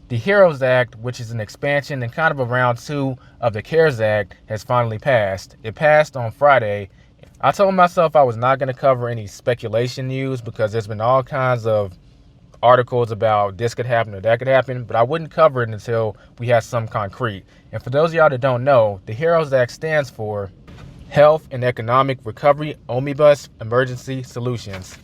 The HEROES Act, which is an expansion and kind of a round two of the CARES Act, has finally passed. It passed on Friday. I told myself I was not going to cover any speculation news because there's been all kinds of articles about this could happen or that could happen, but I wouldn't cover it until we had some concrete. And for those of y'all that don't know, the HEROES Act stands for Health and Economic Recovery Omnibus Emergency Solutions.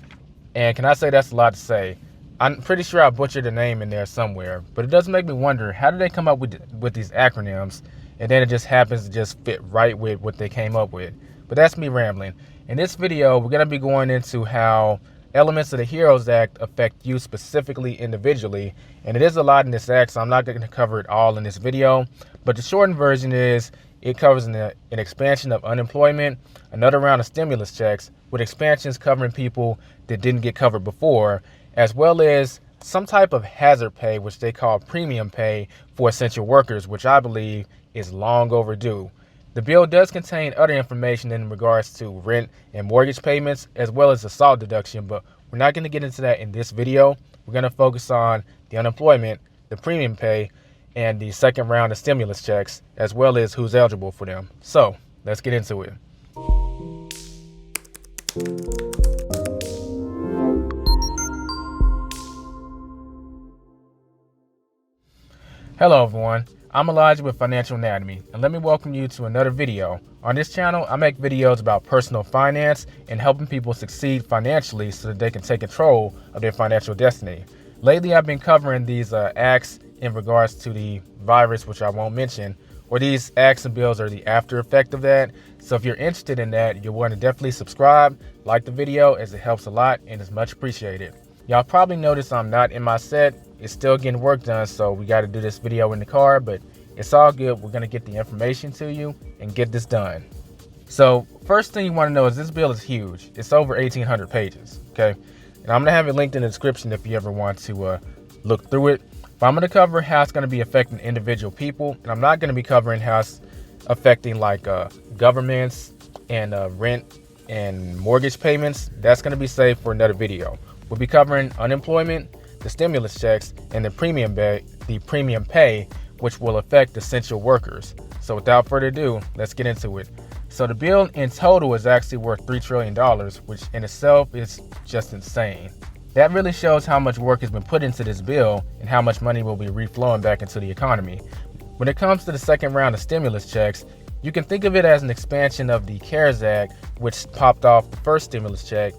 And can I say that's a lot to say? I'm pretty sure I butchered the name in there somewhere, but it does make me wonder, how did they come up with these acronyms, and then it just happens to just fit right with what they came up with. But that's me rambling. In this video, we're going to be going into how elements of the HEROES Act affect you specifically individually, and it is a lot in this act, so I'm not going to cover it all in this video, but the shortened version is it covers an expansion of unemployment, another round of stimulus checks, with expansions covering people that didn't get covered before, as well as some type of hazard pay, which they call premium pay for essential workers, which I believe is long overdue. The bill does contain other information in regards to rent and mortgage payments, as well as the SALT deduction, but we're not going to get into that in this video. We're going to focus on the unemployment, the premium pay, and the second round of stimulus checks, as well as who's eligible for them. So let's get into it. Hello everyone, I'm Elijah with Financial Anatomy, and let me welcome you to another video. On this channel, I make videos about personal finance and helping people succeed financially so that they can take control of their financial destiny. Lately, I've been covering these acts in regards to the virus, which I won't mention, or these acts and bills are the after effect of that. So if you're interested in that, you'll want to definitely subscribe, like the video, as it helps a lot and is much appreciated. Y'all probably noticed I'm not in my set. It's still getting work done, so we got to do this video in the car, but it's all good. We're going to get the information to you and get this done. So first thing you want to know is this bill is huge. It's over 1,800 pages, okay? And I'm going to have it linked in the description if you ever want to look through it. But I'm going to cover how it's going to be affecting individual people, and I'm not going to be covering how it's affecting like governments and rent and mortgage payments. That's going to be saved for another video. We'll be covering unemployment, the stimulus checks, and the premium pay, which will affect essential workers. So without further ado, let's get into it. So the bill in total is actually worth $3 trillion, which in itself is just insane. That really shows how much work has been put into this bill and how much money will be reflowing back into the economy. When it comes to the second round of stimulus checks, you can think of it as an expansion of the CARES Act, which popped off the first stimulus check,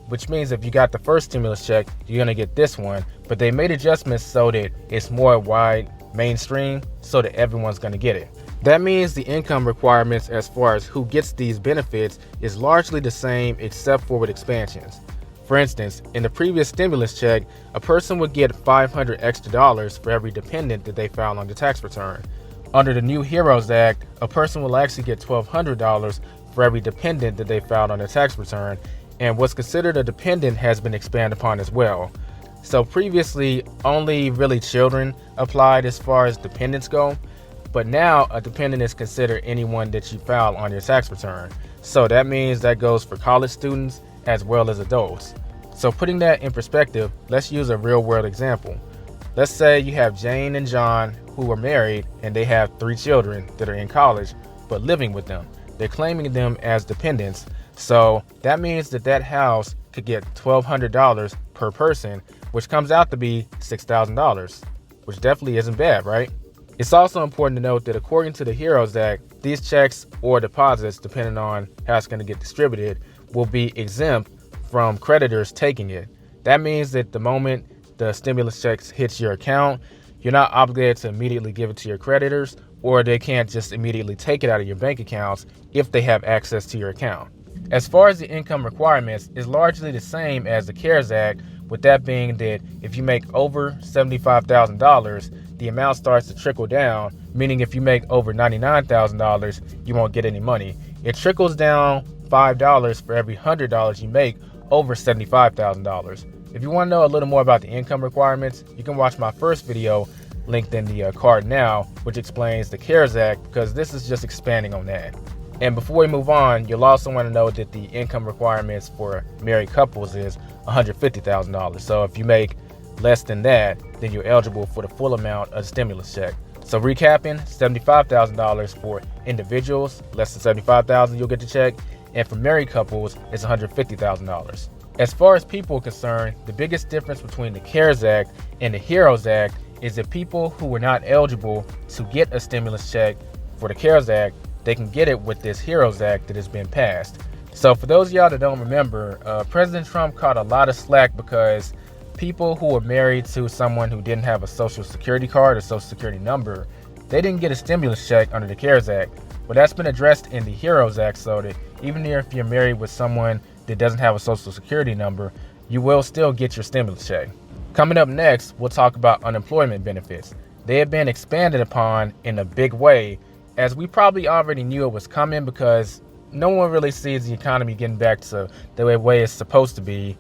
which means if you got the first stimulus check, you're going to get this one. But they made adjustments so that it's more wide mainstream so that everyone's going to get it. That means the income requirements as far as who gets these benefits is largely the same except for with expansions. For instance, in the previous stimulus check, a person would get $500 extra for every dependent that they file on the tax return. Under the new HEROES Act, a person will actually get $1,200 for every dependent that they filed on their tax return, and what's considered a dependent has been expanded upon as well. So previously, only really children applied as far as dependents go, but now a dependent is considered anyone that you file on your tax return. So that means that goes for college students as well as adults. So putting that in perspective, let's use a real world example. Let's say you have Jane and John who are married and they have 3 children that are in college but living with them. They're claiming them as dependents. So that means that house could get $1,200 per person, which comes out to be $6,000, which definitely isn't bad, right? It's also important to note that according to the HEROES Act, these checks or deposits, depending on how it's going to get distributed, will be exempt from creditors taking it. That means that the moment the stimulus checks hits your account, you're not obligated to immediately give it to your creditors, or they can't just immediately take it out of your bank accounts if they have access to your account. As far as the income requirements, it's largely the same as the CARES Act, with that being that if you make over $75,000, the amount starts to trickle down, meaning if you make over $99,000, you won't get any money. It trickles down $5 for every $100 you make over $75,000. If you want to know a little more about the income requirements, you can watch my first video linked in the card now, which explains the CARES Act, because this is just expanding on that. And before we move on, you'll also want to know that the income requirements for married couples is $150,000. So if you make less than that, then you're eligible for the full amount of the stimulus check. So recapping, $75,000 for individuals, less than $75,000 you'll get the check, and for married couples, it's $150,000. As far as people are concerned, the biggest difference between the CARES Act and the HEROES Act is that people who were not eligible to get a stimulus check for the CARES Act, they can get it with this HEROES Act that has been passed. So for those of y'all that don't remember, President Trump caught a lot of slack because people who were married to someone who didn't have a social security card or social security number, they didn't get a stimulus check under the CARES Act. But that's been addressed in the HEROES Act, so that even if you're married with someone that doesn't have a social security number, you will still get your stimulus check. Coming up next, we'll talk about unemployment benefits. They have been expanded upon in a big way, as we probably already knew it was coming because no one really sees the economy getting back to the way it's supposed to be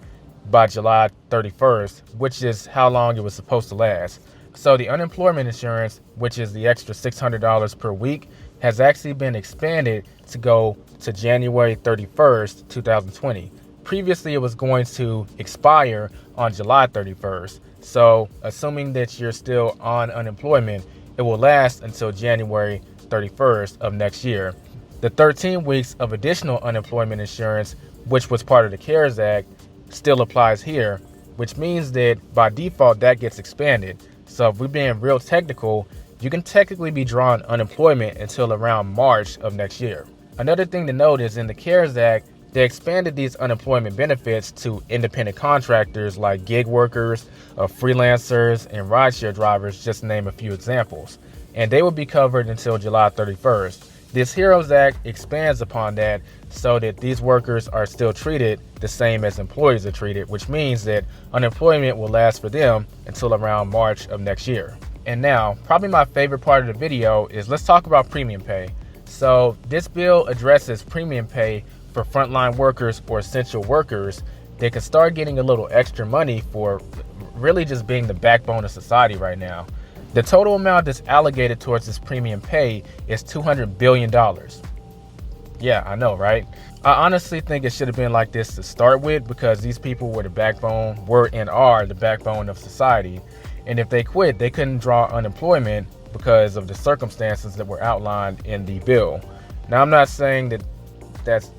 by July 31st, which is how long it was supposed to last. So the unemployment insurance, which is the extra $600 per week, has actually been expanded to go to January 31st, 2020. Previously, it was going to expire on July 31st. So assuming that you're still on unemployment, it will last until January 31st of next year. The 13 weeks of additional unemployment insurance, which was part of the CARES Act, still applies here, which means that by default that gets expanded. So if we're being real technical, you can technically be drawing unemployment until around March of next year. Another thing to note is in the CARES Act, they expanded these unemployment benefits to independent contractors like gig workers, freelancers, and rideshare drivers, just to name a few examples. And they will be covered until July 31st. This HEROES Act expands upon that so that these workers are still treated the same as employees are treated, which means that unemployment will last for them until around March of next year. And now, probably my favorite part of the video is let's talk about premium pay. So this bill addresses premium pay for frontline workers or essential workers. They can start getting a little extra money for really just being the backbone of society right now. The total amount that's allocated towards this premium pay is $200 billion. Yeah, I know, right? I honestly think it should have been like this to start with because these people were and are the backbone of society. And if they quit, they couldn't draw unemployment because of the circumstances that were outlined in the bill. Now, I'm not saying that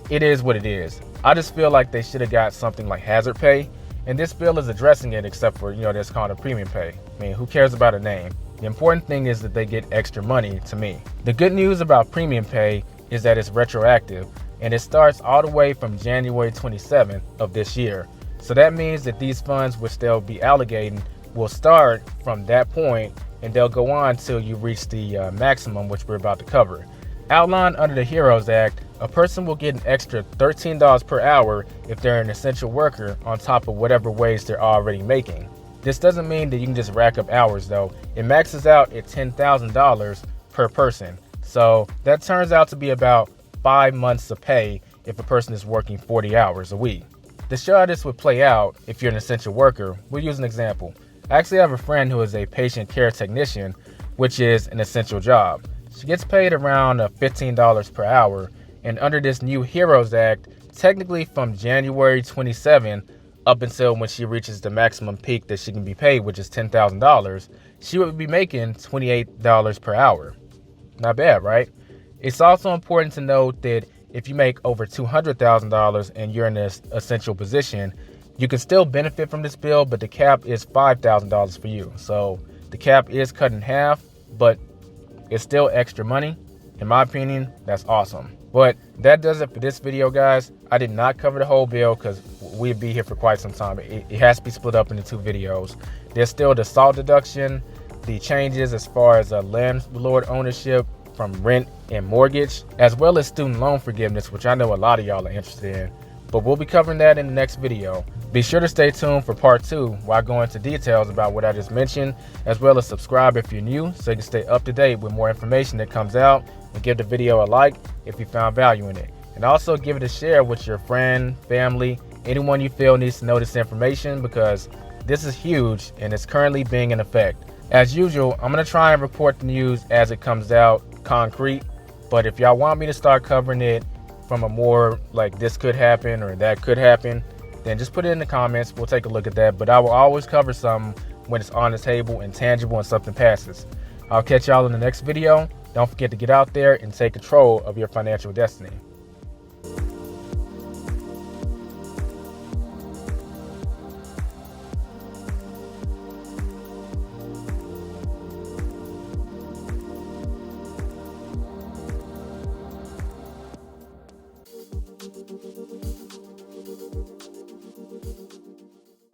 it is what it is. I just feel like they should have got something like hazard pay. And this bill is addressing it, except for, that's called a premium pay. I mean, who cares about a name? The important thing is that they get extra money to me. The good news about premium pay is that it's retroactive, and it starts all the way from January 27th of this year. So that means that these funds, which they'll be allocating, will start from that point, and they'll go on till you reach the maximum, which we're about to cover. Outlined under the HEROES Act, a person will get an extra $13 per hour if they're an essential worker on top of whatever wage they're already making. This doesn't mean that you can just rack up hours though. It maxes out at $10,000 per person. So that turns out to be about 5 months of pay if a person is working 40 hours a week. To show how this would play out if you're an essential worker, we'll use an example. I actually have a friend who is a patient care technician, which is an essential job. She gets paid around $15 per hour, and under this new HEROES Act, technically from January 27 up until when she reaches the maximum peak that she can be paid, which is $10,000, she would be making $28 per hour. Not bad, right? It's also important to note that if you make over $200,000 and you're in this essential position, you can still benefit from this bill, but the cap is $5,000 for you. So the cap is cut in half, but it's still extra money. In my opinion, that's awesome. But that does it for this video, guys. I did not cover the whole bill because we'd be here for quite some time. It has to be split up into 2 videos. There's still the SALT deduction, the changes as far as landlord ownership from rent and mortgage, as well as student loan forgiveness, which I know a lot of y'all are interested in. But we'll be covering that in the next video. Be sure to stay tuned for part 2 where I go into details about what I just mentioned, as well as subscribe if you're new so you can stay up to date with more information that comes out, and give the video a like if you found value in it. And also give it a share with your friend, family, anyone you feel needs to know this information, because this is huge and it's currently being in effect. As usual, I'm going to try and report the news as it comes out concrete, but if y'all want me to start covering it from a more like this could happen or that could happen, then just put it in the comments. We'll take a look at that. But I will always cover something when it's on the table and tangible and something passes. I'll catch y'all in the next video. Don't forget to get out there and take control of your financial destiny.